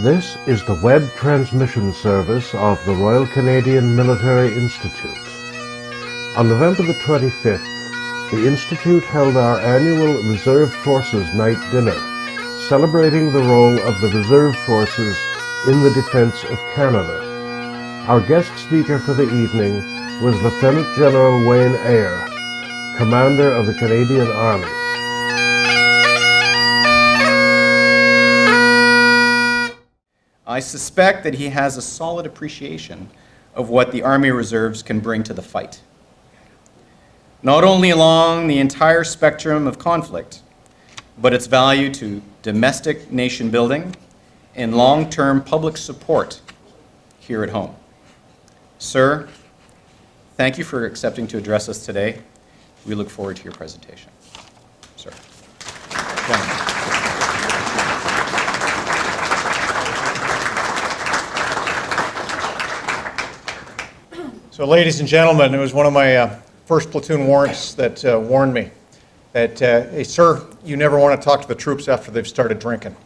This is the web transmission service of the Royal Canadian Military Institute. On November the 25th, the Institute held our annual Reserve Forces Night Dinner, celebrating the role of the Reserve Forces in the defence of Canada. Our guest speaker for the evening was Lieutenant General Wayne Eyre, Commander of the Canadian Army. I suspect that he has a solid appreciation of what the Army Reserves can bring to the fight. Not only along the entire spectrum of conflict, but its value to domestic nation building and long-term public support here at home. Sir, thank you for accepting to address us today. We look forward to your presentation. Sir. So, ladies and gentlemen, it was one of my first platoon warrants that warned me that, hey, sir, you never want to talk to the troops after they've started drinking.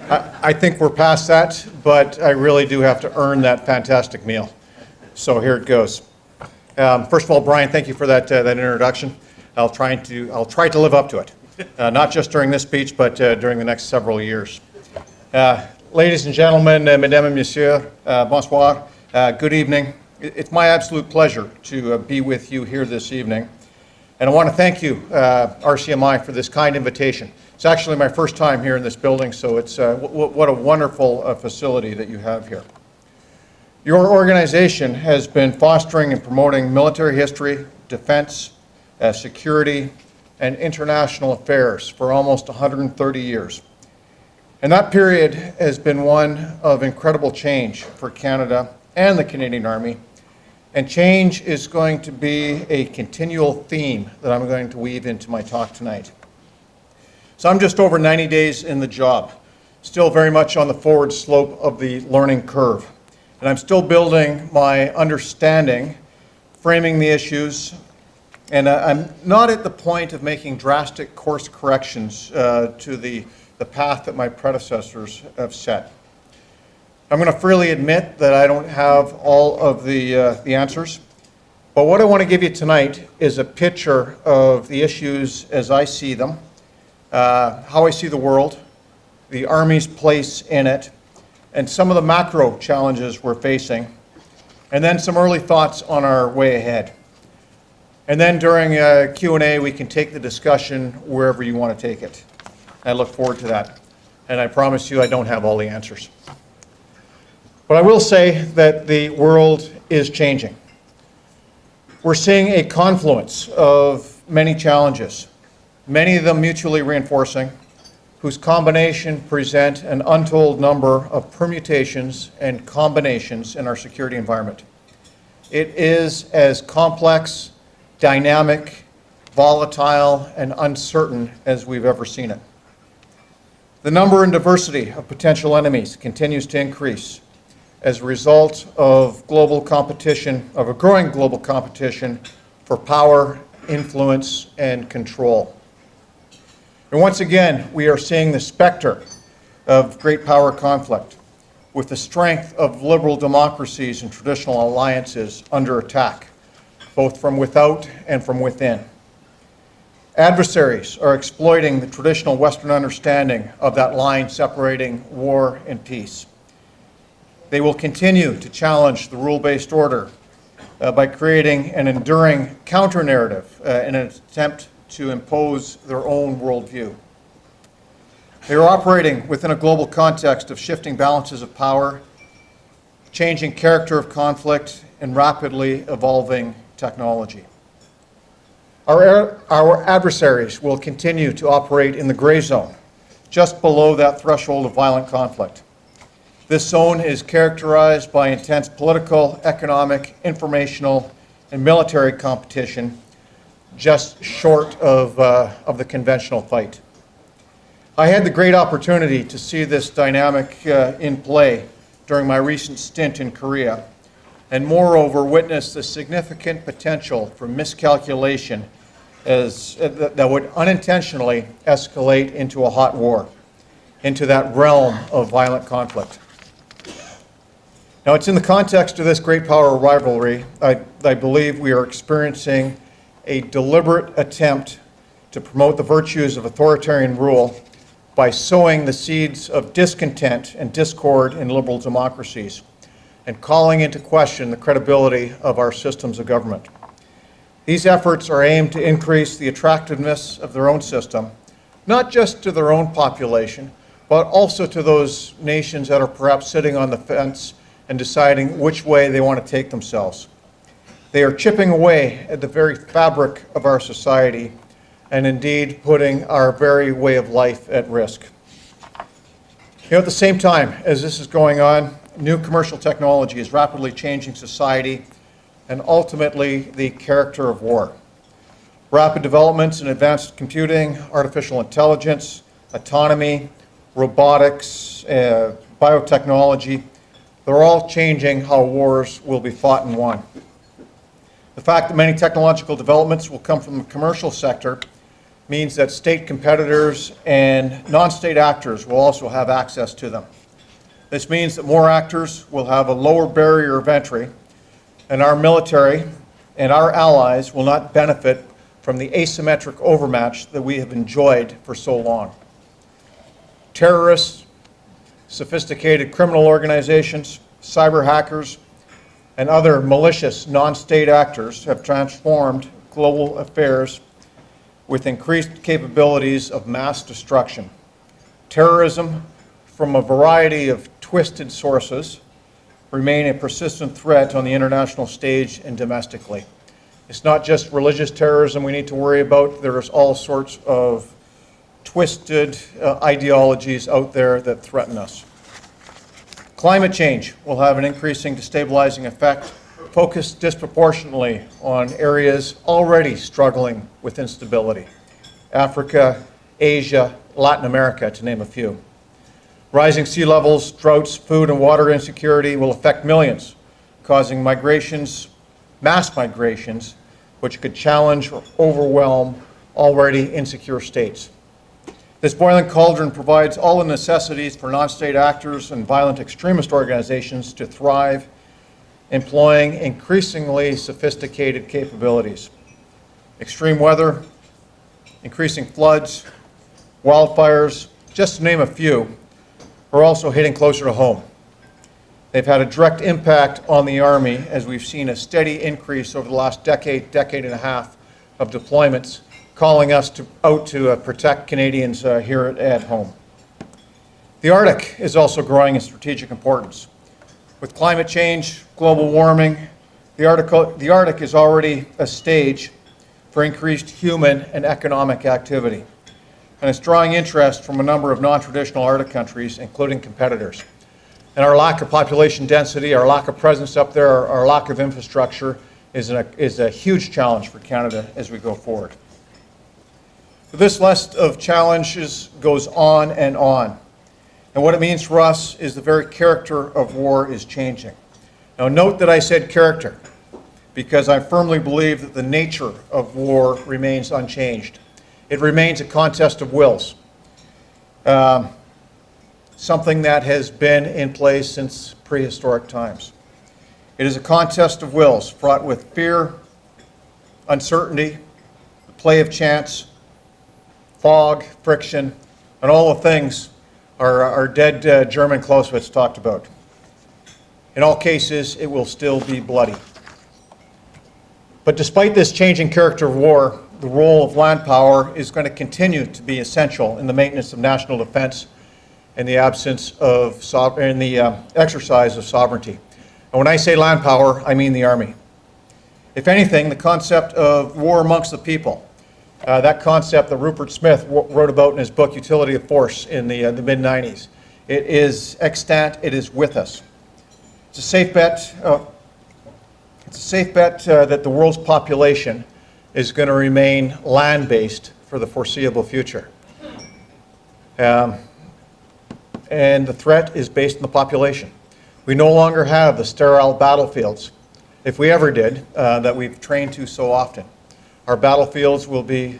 I think we're past that, but I really do have to earn that fantastic meal. So here it goes. First of all, Brian, thank you for that introduction. I'll try to live up to it, not just during this speech, but during the next several years. Ladies and gentlemen, mesdames et messieurs, bonsoir, good evening. It's my absolute pleasure to be with you here this evening. And I want to thank you, RCMI, for this kind invitation. It's actually my first time here in this building, so it's what a wonderful facility that you have here. Your organization has been fostering and promoting military history, defense, security, and international affairs for almost 130 years. And that period has been one of incredible change for Canada and the Canadian Army. And change is going to be a continual theme that I'm going to weave into my talk tonight. So I'm just over 90 days in the job, still very much on the forward slope of the learning curve. And I'm still building my understanding, framing the issues, and I'm not at the point of making drastic course corrections to the path that my predecessors have set. I'm going to freely admit that I don't have all of the answers, but what I want to give you tonight is a picture of the issues as I see them, how I see the world, the Army's place in it, and some of the macro challenges we're facing, and then some early thoughts on our way ahead. And then during Q&A, we can take the discussion wherever you want to take it. I look forward to that, and I promise you I don't have all the answers. But I will say that the world is changing. We're seeing a confluence of many challenges, many of them mutually reinforcing, whose combination present an untold number of permutations and combinations in our security environment. It is as complex, dynamic, volatile, and uncertain as we've ever seen it. The number and diversity of potential enemies continues to increase as a result of global competition, of a growing global competition for power, influence, and control. And once again, we are seeing the specter of great power conflict, with the strength of liberal democracies and traditional alliances under attack, both from without and from within. Adversaries are exploiting the traditional Western understanding of that line separating war and peace. They will continue to challenge the rule-based order by creating an enduring counter-narrative in an attempt to impose their own worldview. They are operating within a global context of shifting balances of power, changing character of conflict, and rapidly evolving technology. Our adversaries will continue to operate in the gray zone, just below that threshold of violent conflict. This zone is characterized by intense political, economic, informational, and military competition, just short of the conventional fight. I had the great opportunity to see this dynamic in play during my recent stint in Korea, and moreover witness the significant potential for miscalculation that would unintentionally escalate into a hot war. into that realm of violent conflict. Now, it's in the context of this great power rivalry, I believe we are experiencing a deliberate attempt to promote the virtues of authoritarian rule by sowing the seeds of discontent and discord in liberal democracies and calling into question the credibility of our systems of government. These efforts are aimed to increase the attractiveness of their own system, not just to their own population, but also to those nations that are perhaps sitting on the fence and deciding which way they want to take themselves. They are chipping away at the very fabric of our society and indeed putting our very way of life at risk. At the same time as this is going on, new commercial technology is rapidly changing society and ultimately the character of war. Rapid developments in advanced computing, artificial intelligence, autonomy, robotics, biotechnology, they're all changing how wars will be fought and won. The fact that many technological developments will come from the commercial sector means that state competitors and non-state actors will also have access to them. This means that more actors will have a lower barrier of entry, and our military and our allies will not benefit from the asymmetric overmatch that we have enjoyed for so long. Terrorists, sophisticated criminal organizations, cyber hackers, and other malicious non-state actors have transformed global affairs with increased capabilities of mass destruction. Terrorism, from a variety of twisted sources, remain a persistent threat on the international stage and domestically. It's not just religious terrorism we need to worry about. There's all sorts of twisted ideologies out there that threaten us. Climate change will have an increasing destabilizing effect, focused disproportionately on areas already struggling with instability. Africa, Asia, Latin America, to name a few. Rising sea levels, droughts, food and water insecurity will affect millions, causing migrations, mass migrations, which could challenge or overwhelm already insecure states. This boiling cauldron provides all the necessities for non-state actors and violent extremist organizations to thrive, employing increasingly sophisticated capabilities. Extreme weather, increasing floods, wildfires, just to name a few, are also hitting closer to home. They've had a direct impact on the Army as we've seen a steady increase over the last decade and a half of deployments, calling us out to protect Canadians here at home. The Arctic is also growing in strategic importance. With climate change, global warming, the Arctic is already a stage for increased human and economic activity. And it's drawing interest from a number of non-traditional Arctic countries, including competitors. And our lack of population density, our lack of presence up there, our lack of infrastructure is a huge challenge for Canada as we go forward. This list of challenges goes on. And what it means for us is the very character of war is changing. Now note that I said character, because I firmly believe that the nature of war remains unchanged. It remains a contest of wills, something that has been in place since prehistoric times. It is a contest of wills fraught with fear, uncertainty, the play of chance, fog, friction, and all the things our dead German Clausewitz talked about. In all cases, it will still be bloody. But despite this changing character of war, the role of land power is going to continue to be essential in the maintenance of national defense and the absence of exercise of sovereignty. And when I say land power, I mean the Army. If anything, the concept of war amongst the people, that concept that Rupert Smith wrote about in his book Utility of Force in the mid-90s, it is extant, it is with us. It's a safe bet. That the world's population is going to remain land-based for the foreseeable future. And the threat is based on the population. We no longer have the sterile battlefields, if we ever did, that we've trained to so often. Our battlefields will be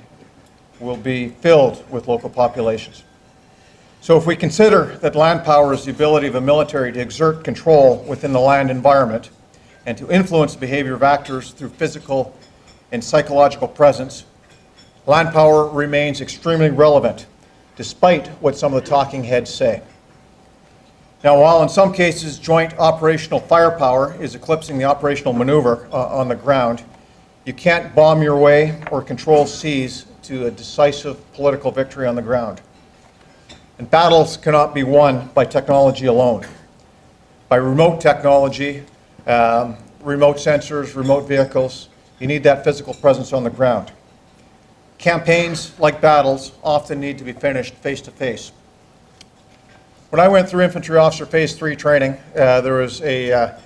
filled with local populations. So if we consider that land power is the ability of a military to exert control within the land environment and to influence the behavior of actors through physical and psychological presence, land power remains extremely relevant, despite what some of the talking heads say. Now, while in some cases joint operational firepower is eclipsing the operational maneuver on the ground, you can't bomb your way or control seas to a decisive political victory on the ground. And battles cannot be won by technology alone. By remote technology, remote sensors, remote vehicles, you need that physical presence on the ground. Campaigns, like battles, often need to be finished face to face. When I went through Infantry Officer Phase 3 training, there was a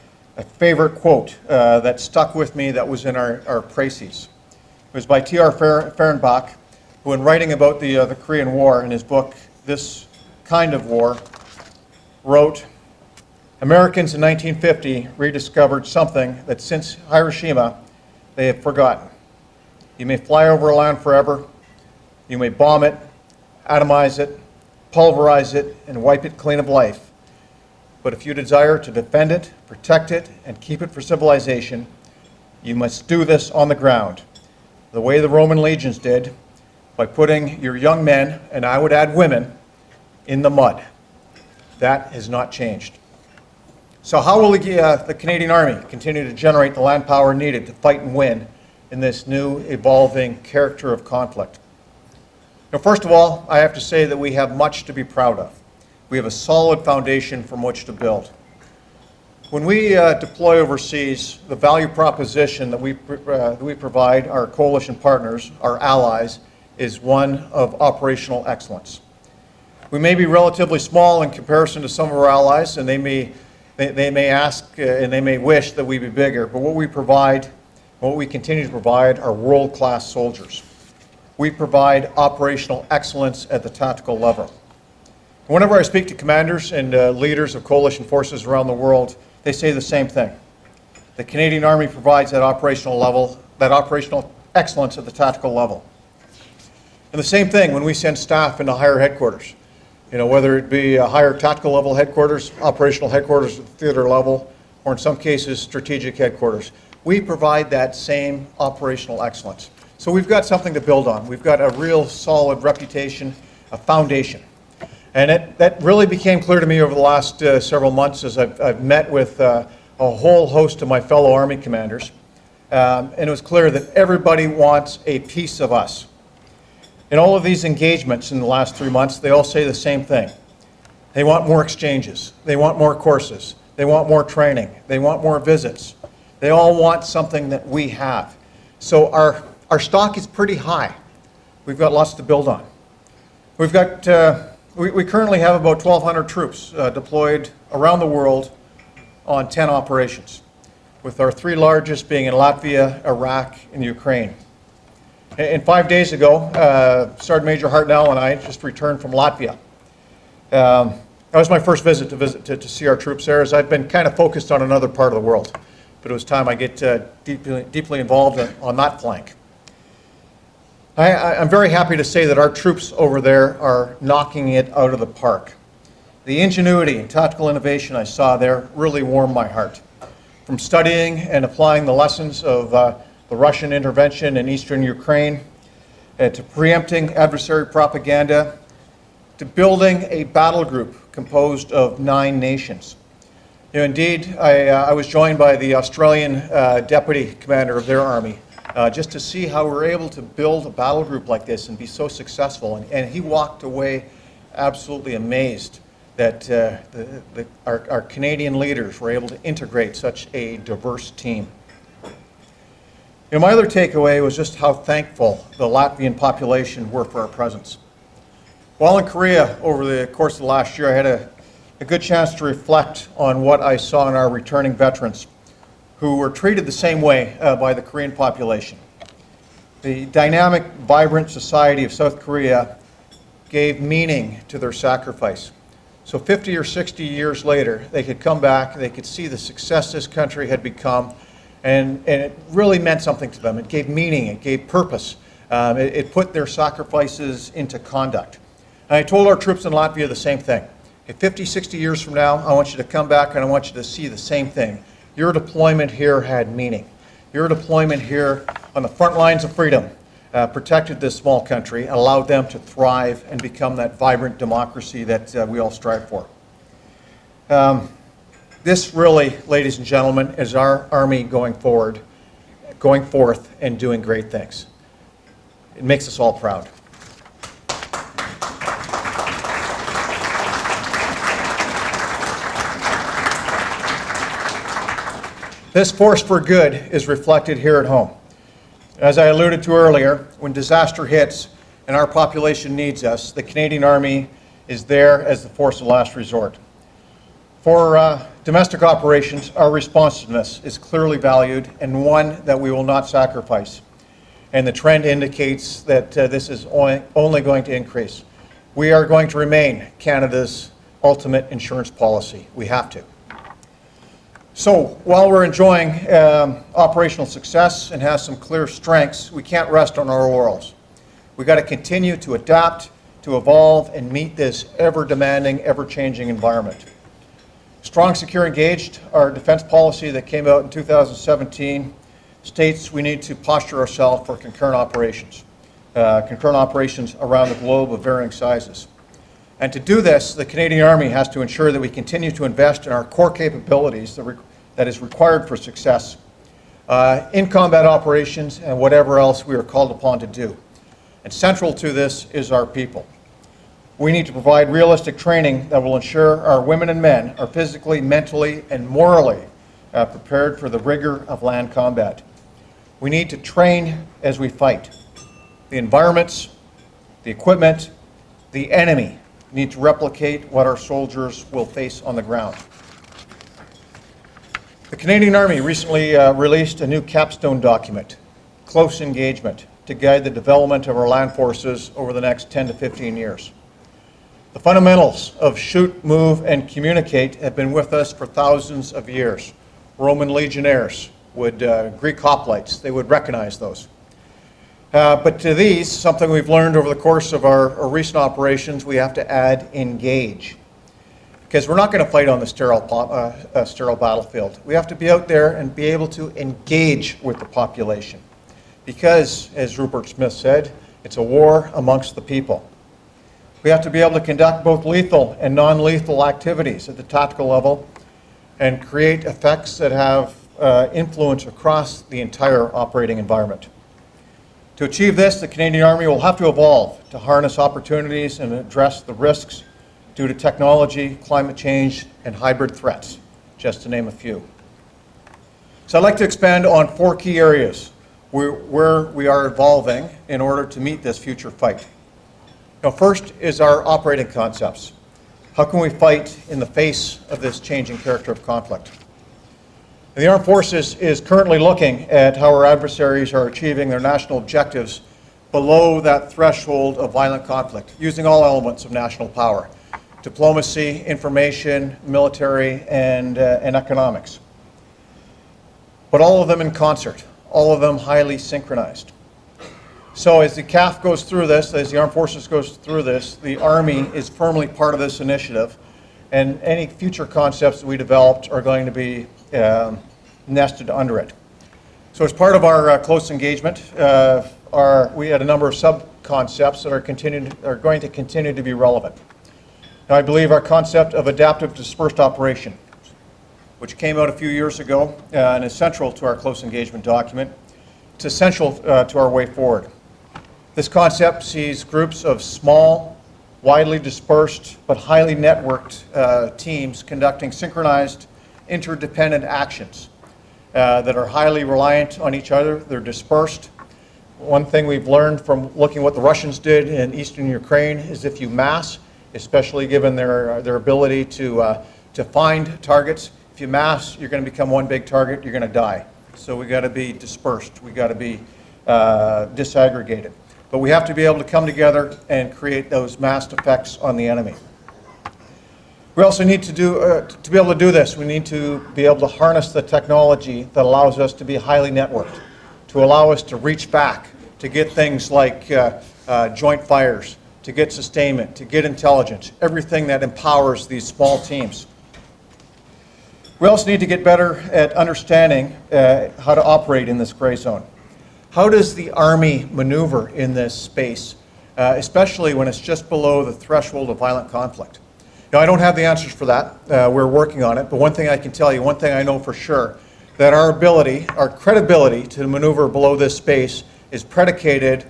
favorite quote that stuck with me that was in our précis. It was by T.R. Ferran Bach, who in writing about the Korean War in his book, This Kind of War, wrote, "Americans in 1950 rediscovered something that since Hiroshima they have forgotten. You may fly over a land forever, you may bomb it, atomize it, pulverize it, and wipe it clean of life. But if you desire to defend it, protect it, and keep it for civilization, you must do this on the ground, the way the Roman legions did, by putting your young men, and I would add women, in the mud." That has not changed. So how will the Canadian Army continue to generate the land power needed to fight and win in this new, evolving character of conflict? Now, first of all, I have to say that we have much to be proud of. We have a solid foundation from which to build. When we deploy overseas, the value proposition that we provide our coalition partners, our allies, is one of operational excellence. We may be relatively small in comparison to some of our allies, and they may ask and they may wish that we be bigger, but what we provide, what we continue to provide, are world-class soldiers. We provide operational excellence at the tactical level. Whenever I speak to commanders and leaders of coalition forces around the world, they say the same thing. The Canadian Army provides that operational level, that operational excellence at the tactical level. And the same thing when we send staff into higher headquarters. Whether it be a higher tactical level headquarters, operational headquarters at the theater level, or in some cases strategic headquarters, we provide that same operational excellence. So we've got something to build on. We've got a real solid reputation, a foundation. And that really became clear to me over the last several months as I've met with a whole host of my fellow Army commanders. And it was clear that everybody wants a piece of us. In all of these engagements in the last 3 months, they all say the same thing. They want more exchanges. They want more courses. They want more training. They want more visits. They all want something that we have. So our stock is pretty high. We've got lots to build on. We currently have about 1,200 troops deployed around the world on 10 operations, with our 3 largest being in Latvia, Iraq, and Ukraine. And 5 days ago, Sergeant Major Hartnell and I just returned from Latvia. That was my first visit to see our troops there, as I've been kind of focused on another part of the world. But it was time I get deeply involved on that flank. I'm very happy to say that our troops over there are knocking it out of the park. The ingenuity and tactical innovation I saw there really warmed my heart. From studying and applying the lessons of the Russian intervention in eastern Ukraine, to preempting adversary propaganda, to building a battle group composed of 9 nations. Indeed, I was joined by the Australian deputy commander of their army, just to see how we're able to build a battle group like this and be so successful. And he walked away absolutely amazed that our Canadian leaders were able to integrate such a diverse team. My other takeaway was just how thankful the Latvian population were for our presence. While in Korea over the course of the last year, I had a good chance to reflect on what I saw in our returning veterans, who were treated the same way by the Korean population. The dynamic, vibrant society of South Korea gave meaning to their sacrifice. So 50 or 60 years later, they could come back, they could see the success this country had become, and it really meant something to them. It gave meaning, it gave purpose. It put their sacrifices into conduct. And I told our troops in Latvia the same thing. Hey, 50, 60 years from now, I want you to come back and I want you to see the same thing. Your deployment here had meaning. Your deployment here on the front lines of freedom protected this small country, allowed them to thrive and become that vibrant democracy that we all strive for. This really, ladies and gentlemen, is our Army going forth and doing great things. It makes us all proud. This force for good is reflected here at home. As I alluded to earlier, when disaster hits and our population needs us, the Canadian Army is there as the force of last resort. For domestic operations, our responsiveness is clearly valued and one that we will not sacrifice. And the trend indicates that this is only going to increase. We are going to remain Canada's ultimate insurance policy. We have to. So while we're enjoying operational success and have some clear strengths, we can't rest on our laurels. We've got to continue to adapt, to evolve, and meet this ever-demanding, ever-changing environment. Strong, secure, engaged, our defense policy that came out in 2017 states we need to posture ourselves for concurrent operations around the globe of varying sizes. And to do this, the Canadian Army has to ensure that we continue to invest in our core capabilities that is required for success in combat operations and whatever else we are called upon to do. And central to this is our people. We need to provide realistic training that will ensure our women and men are physically, mentally, and morally prepared for the rigor of land combat. We need to train as we fight. The environments, the equipment, the enemy need to replicate what our soldiers will face on the ground. The Canadian Army recently released a new capstone document, Close Engagement, to guide the development of our land forces over the next 10 to 15 years. The fundamentals of shoot, move, and communicate have been with us for thousands of years. Roman legionnaires would, Greek hoplites, they would recognize those. But to these, something we've learned over the course of our recent operations, we have to add engage. Because we're not going to fight on the sterile battlefield. We have to be out there and be able to engage with the population. Because, as Rupert Smith said, it's a war amongst the people. We have to be able to conduct both lethal and non-lethal activities at the tactical level and create effects that have influence across the entire operating environment. To achieve this, the Canadian Army will have to evolve to harness opportunities and address the risks due to technology, climate change, and hybrid threats, just to name a few. So I'd like to expand on 4 key areas where we are evolving in order to meet this future fight. Now, first is our operating concepts. How can we fight in the face of this changing character of conflict? The Armed Forces is currently looking at how our adversaries are achieving their national objectives below that threshold of violent conflict, using all elements of national power: diplomacy, information, military, and economics. But all of them in concert, all of them highly synchronized. So as the CAF goes through this, as the Armed Forces goes through this, the Army is firmly part of this initiative, and any future concepts that we developed are going to be nested under it. So as part of our close engagement, we had a number of sub-concepts that are going to continue to be relevant. Now, I believe our concept of adaptive dispersed operation, which came out a few years ago and is central to our close engagement document, it's essential to our way forward. This concept sees groups of small, widely dispersed, but highly networked teams conducting synchronized, interdependent actions that are highly reliant on each other. They're dispersed. One thing we've learned from looking at what the Russians did in eastern Ukraine is if you mass, especially given their ability to find targets, if you mass, you're going to become one big target, you're going to die. So we got to be dispersed. We got to be disaggregated. But we have to be able to come together and create those massed effects on the enemy. We also need to be able to do this, we need to be able to harness the technology that allows us to be highly networked, to allow us to reach back, to get things like joint fires, to get sustainment, to get intelligence, everything that empowers these small teams. We also need to get better at understanding how to operate in this gray zone. How does the Army maneuver in this space, especially when it's just below the threshold of violent conflict? Now, I don't have the answers for that. We're working on it, but one thing I can tell you, one thing I know for sure, that our ability, our credibility to maneuver below this space is predicated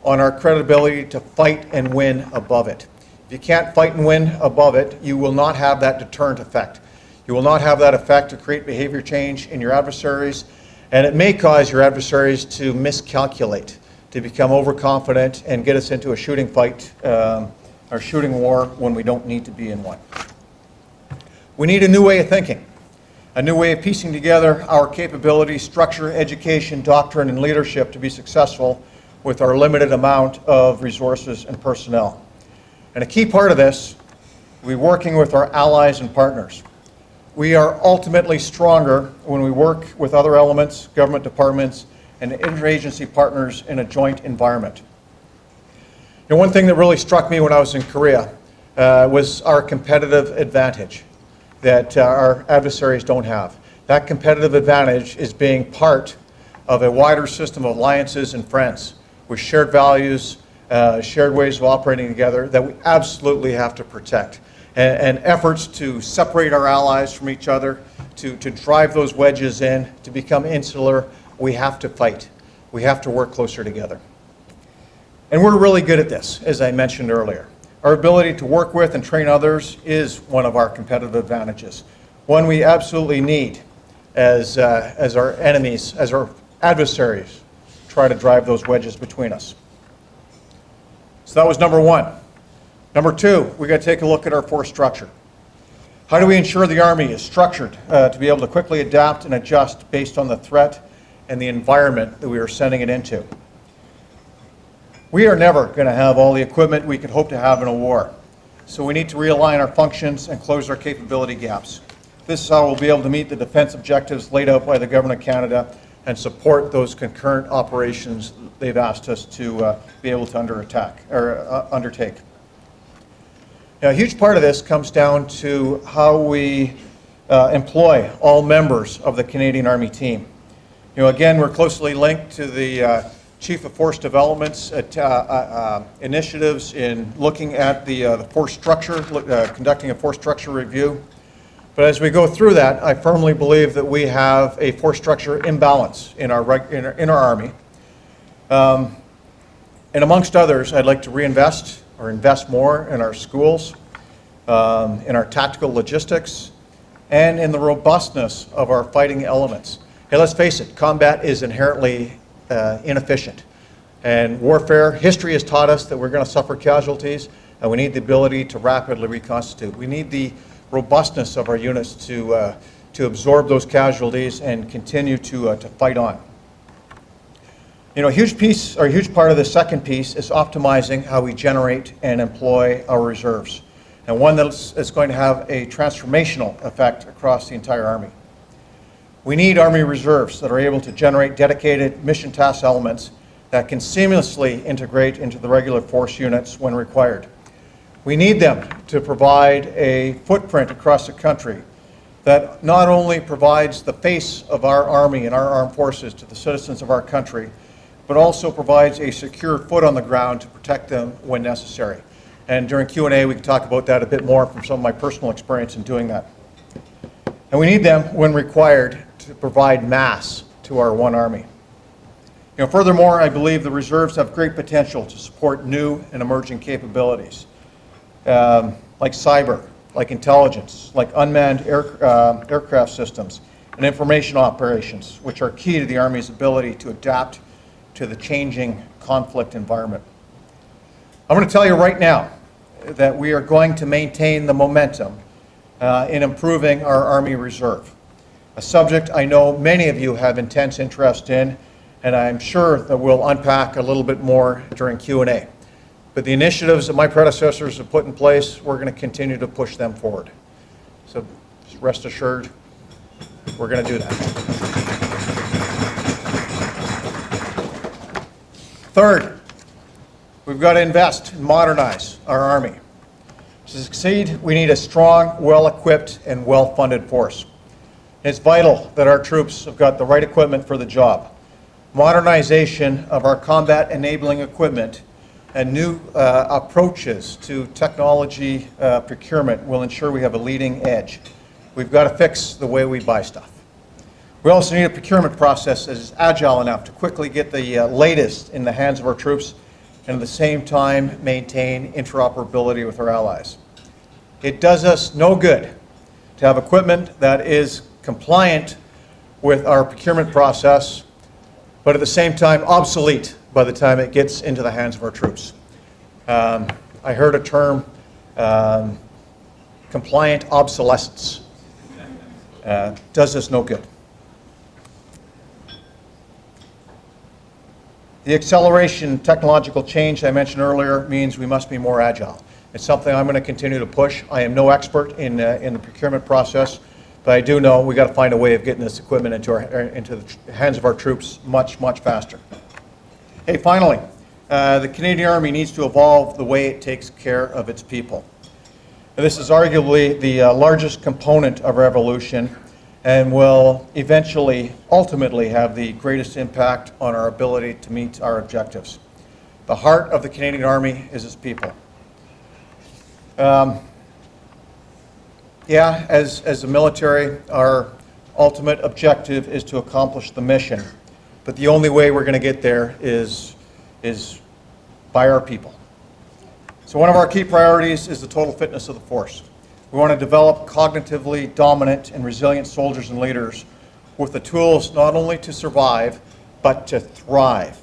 on our credibility to fight and win above it. If you can't fight and win above it, you will not have that deterrent effect. You will not have that effect to create behavior change in your adversaries, and it may cause your adversaries to miscalculate, to become overconfident and get us into a shooting fight or shooting war when we don't need to be in one. We need a new way of thinking, a new way of piecing together our capabilities, structure, education, doctrine, and leadership to be successful with our limited amount of resources and personnel. And a key part of this, we're working with our allies and partners. We are ultimately stronger when we work with other elements, government departments, and interagency partners in a joint environment. You know, one thing that really struck me when I was in Korea was our competitive advantage that our adversaries don't have. That competitive advantage is being part of a wider system of alliances and friends with shared values, shared ways of operating together that we absolutely have to protect. And efforts to separate our allies from each other, to drive those wedges in, to become insular, we have to fight. We have to work closer together. And we're really good at this, as I mentioned earlier. Our ability to work with and train others is one of our competitive advantages, one we absolutely need as our enemies, as our adversaries try to drive those wedges between us. So that was number one. Number two, we got to take a look at our force structure. How do we ensure the Army is structured to be able to quickly adapt and adjust based on the threat and the environment that we are sending it into? We are never going to have all the equipment we could hope to have in a war. So we need to realign our functions and close our capability gaps. This is how we'll be able to meet the defense objectives laid out by the Government of Canada and support those concurrent operations they've asked us to be able to undertake. Now, a huge part of this comes down to how we employ all members of the Canadian Army team. You know, again, we're closely linked to the Chief of Force Development's initiatives in looking at the force structure, conducting a force structure review. But as we go through that, I firmly believe that we have a force structure imbalance in our Army. And amongst others, I'd like to reinvest or invest more in our schools, in our tactical logistics, and in the robustness of our fighting elements. Hey, let's face it, combat is inherently inefficient. And warfare, history has taught us that we're going to suffer casualties, and we need the ability to rapidly reconstitute. We need the robustness of our units to absorb those casualties and continue to fight on. You know, a huge part of the second piece is optimizing how we generate and employ our reserves, and one that's going to have a transformational effect across the entire Army. We need Army reserves that are able to generate dedicated mission task elements that can seamlessly integrate into the regular force units when required. We need them to provide a footprint across the country that not only provides the face of our Army and our armed forces to the citizens of our country, but also provides a secure foot on the ground to protect them when necessary. And during Q&A, we can talk about that a bit more from some of my personal experience in doing that. And we need them, when required, to provide mass to our one Army. You know, furthermore, I believe the reserves have great potential to support new and emerging capabilities, like cyber, like intelligence, like unmanned aircraft systems, and information operations, which are key to the Army's ability to adapt to the changing conflict environment. I'm going to tell you right now that we are going to maintain the momentum in improving our Army Reserve, a subject I know many of you have intense interest in, and I'm sure that we'll unpack a little bit more during Q&A. But the initiatives that my predecessors have put in place, we're going to continue to push them forward. So rest assured, we're going to do that. Third, We've got to invest and modernize our Army. To succeed, we need a strong, well-equipped, and well-funded force. It's vital that our troops have got the right equipment for the job. Modernization of our combat-enabling equipment and new approaches to technology procurement will ensure we have a leading edge. We've got to fix the way we buy stuff. We also need a procurement process that is agile enough to quickly get the latest in the hands of our troops and at the same time maintain interoperability with our allies. It does us no good to have equipment that is compliant with our procurement process, but at the same time obsolete by the time it gets into the hands of our troops. I heard a term, compliant obsolescence. Does us no good. The acceleration technological change I mentioned earlier means we must be more agile. It's something I'm going to continue to push. I am no expert in the procurement process, but I do know we got to find a way of getting this equipment into the hands of our troops much, much faster. Hey, finally, the Canadian Army needs to evolve the way it takes care of its people. This is arguably the largest component of our evolution and will eventually, ultimately, have the greatest impact on our ability to meet our objectives. The heart of the Canadian Army is its people. As a military, our ultimate objective is to accomplish the mission, but the only way we're going to get there is by our people. So one of our key priorities is the total fitness of the force. We want to develop cognitively dominant and resilient soldiers and leaders with the tools not only to survive, but to thrive.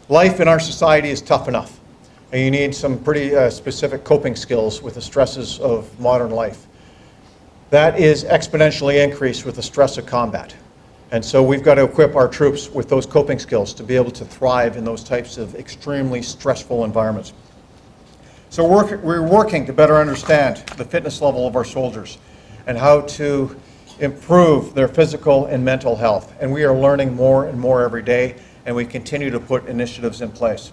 Life in our society is tough enough, and you need some pretty specific coping skills with the stresses of modern life. That is exponentially increased with the stress of combat. And so we've got to equip our troops with those coping skills to be able to thrive in those types of extremely stressful environments. So we're working to better understand the fitness level of our soldiers and how to improve their physical and mental health. And we are learning more and more every day, and we continue to put initiatives in place.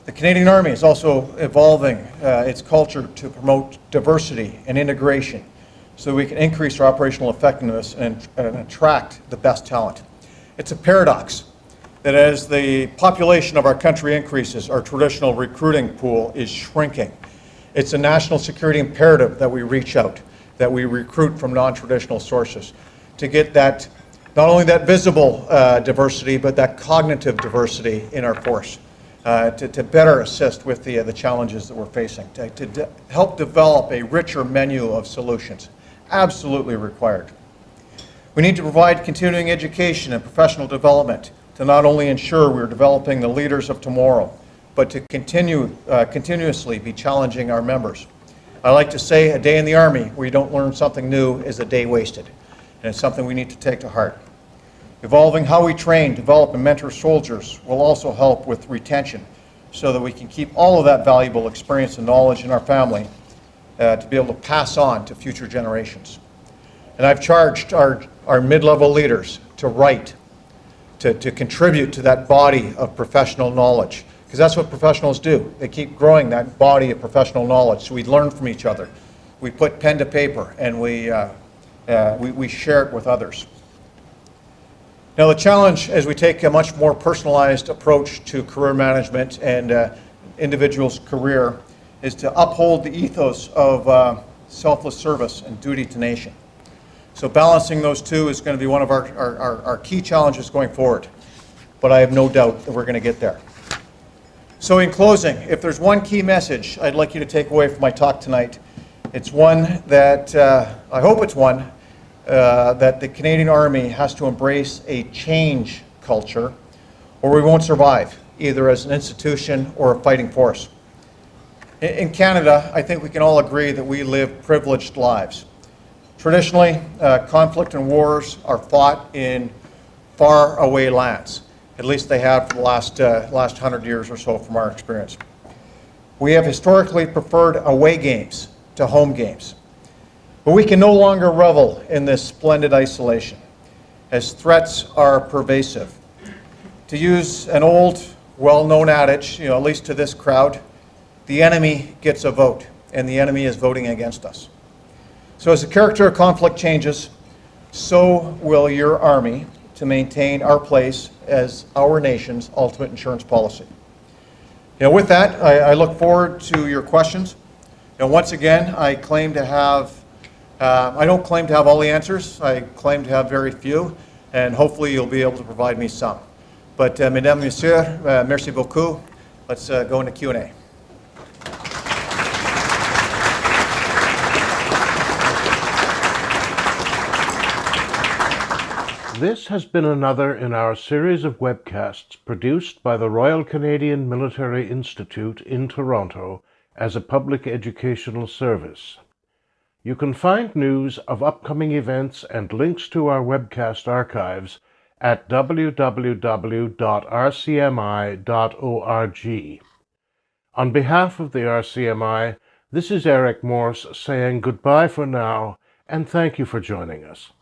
The Canadian Army is also evolving its culture to promote diversity and integration so we can increase our operational effectiveness and attract the best talent. It's a paradox that as the population of our country increases, our traditional recruiting pool is shrinking. It's a national security imperative that we reach out, that we recruit from non-traditional sources to get that, not only that visible diversity, but that cognitive diversity in our force, to better assist with the challenges that we're facing, to help develop a richer menu of solutions. Absolutely required. We need to provide continuing education and professional development to not only ensure we're developing the leaders of tomorrow, but to continuously be challenging our members. I like to say a day in the Army where you don't learn something new is a day wasted, and it's something we need to take to heart. Evolving how we train, develop, and mentor soldiers will also help with retention so that we can keep all of that valuable experience and knowledge in our family to be able to pass on to future generations. And I've charged our mid-level leaders to write, to contribute to that body of professional knowledge, because that's what professionals do. They keep growing that body of professional knowledge, so we learn from each other. We put pen to paper, and we share it with others. Now the challenge as we take a much more personalized approach to career management and individual's career is to uphold the ethos of selfless service and duty to nation. So balancing those two is going to be one of our key challenges going forward, but I have no doubt that we're going to get there. So in closing, if there's one key message I'd like you to take away from my talk tonight, it's one that, I hope it's one, that the Canadian Army has to embrace a change culture or we won't survive, either as an institution or a fighting force. In Canada, I think we can all agree that we live privileged lives. Traditionally, conflict and wars are fought in far-away lands. At least they have for the last 100 years or so from our experience. We have historically preferred away games to home games. But we can no longer revel in this splendid isolation, as threats are pervasive. To use an old well-known adage, at least to this crowd, the enemy gets a vote, and the enemy is voting against us. So as the character of conflict changes, so will your Army to maintain our place as our nation's ultimate insurance policy. With that, I look forward to your questions. Once again, I don't claim to have all the answers. I claim to have very few, and hopefully you'll be able to provide me some. But mesdames, messieurs, merci beaucoup. Let's go into Q&A. This has been another in our series of webcasts produced by the Royal Canadian Military Institute in Toronto as a public educational service. You can find news of upcoming events and links to our webcast archives at www.rcmi.org. On behalf of the RCMI, this is Eric Morse saying goodbye for now, and thank you for joining us.